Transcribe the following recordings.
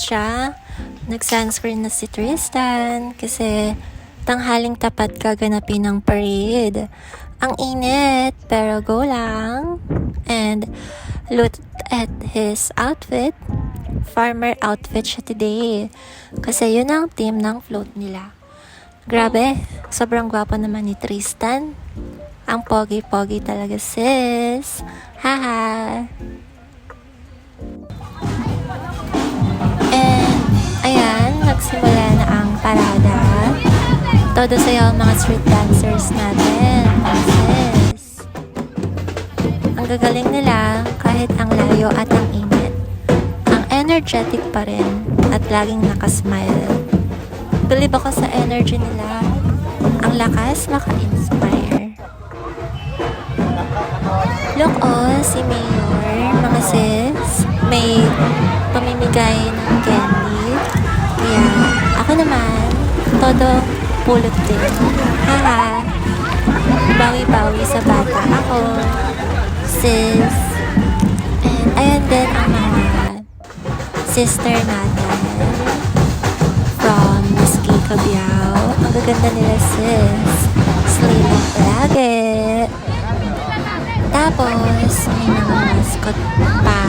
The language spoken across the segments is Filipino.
siya. Nag-sunscreen na si Tristan kasi tanghaling tapat gaganapin ng parade. Ang init, pero go lang. And look at his outfit. Farmer outfit siya today. Kasi yun ang team ng float nila. Grabe, sobrang gwapo naman ni Tristan. Ang pogi-pogi talaga, sis. Haha. And, ayan, nagsimula na ang parada. Todo sayo ang mga street dancers natin. Sis. Ang gagaling nila kahit ang layo at ang init. Ang energetic pa rin at laging nakasmile. Believe ako sa energy nila. Ang lakas maka-inspire. Look si Mayor, mga sis, may pamimigay ng candy. Kaya ako naman, todo pulot din. Haha, bawi-bawi sa bata ako, sis. And ayan din ang mga sister natin from Whiskey Cabiao. Ang gaganda nila, sis. Slay lang palagi. Tapos, may mga mascot pa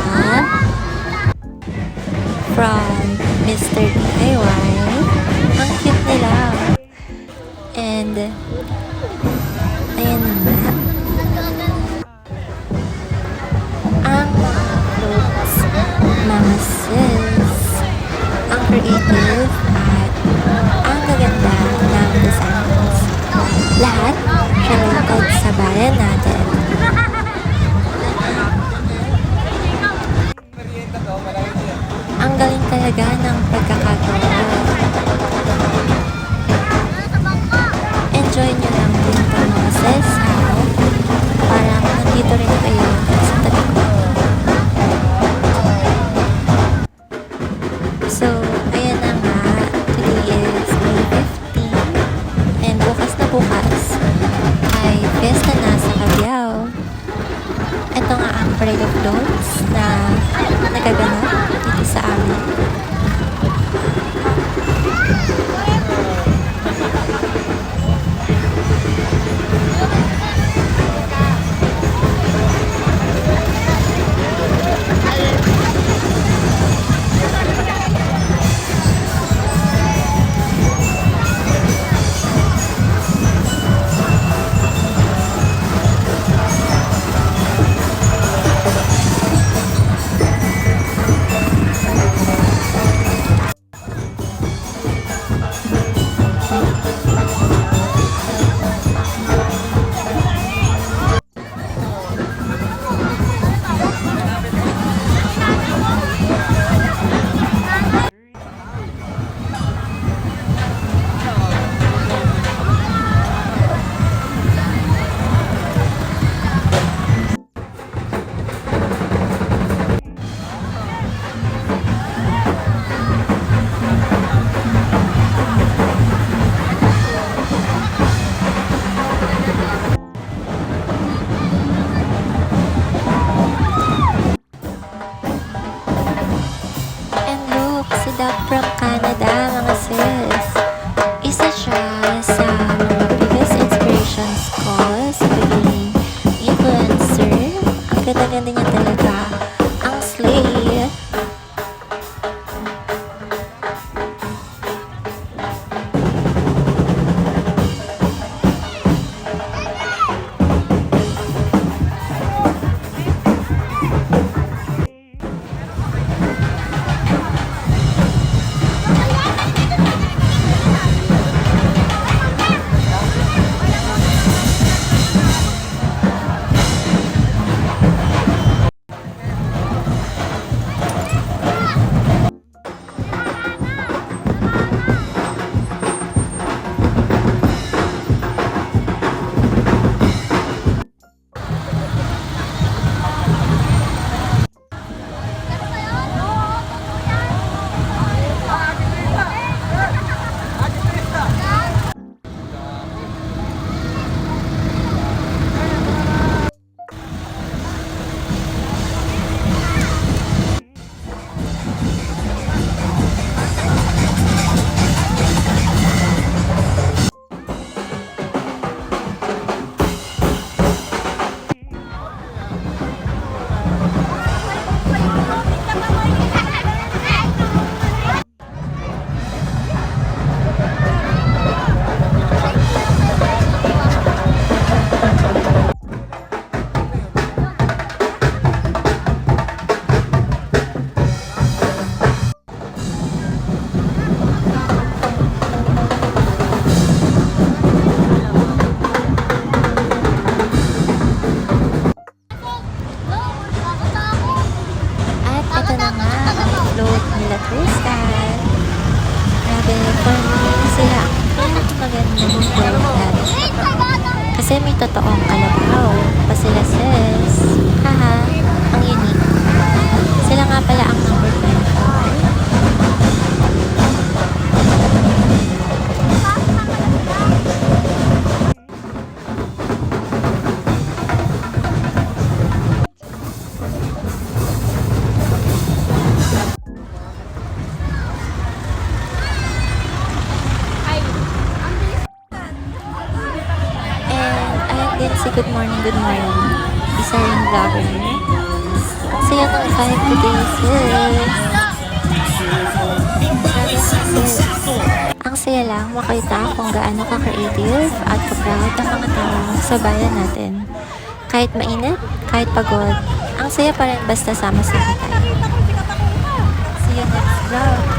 from Mr. DIY. Ang cute nila. And, ayan na nga. Ang mga clothes, mga sis, ang creative at ang gaganda ng designs. Lahat related sa bayan natin. Ang galing talaga ng pagkakagawa. Enjoy nyo lang din ito, mga sis. Parang nandito rin kayo sa tabi ko. So, ayan na nga. Today is May 15. And bukas na bukas ay fiesta na sa Cabiao. Ito nga ang parade of floats na nagaganap dito sa amin. From Canada, mga sis. Isa siya sa mga biggest inspirations ko sa pagiging influencer. Ang ganda-ganda niya talaga. Ang slay. bubungkuhan. Kasi may totoong kalabaw pa sila sis. Haha, ang unique. Sila nga pala ang number 25. Din si Good Morning, Good Morning. Isa rin vlogger. Saya ng 5 today, sis. Ang saya lang makita kung gaano ka-creative at ka-proud ang mga tao sa bayan natin. Kahit mainit, kahit pagod, ang saya pa rin basta sama-sama tayo. See you next vlog.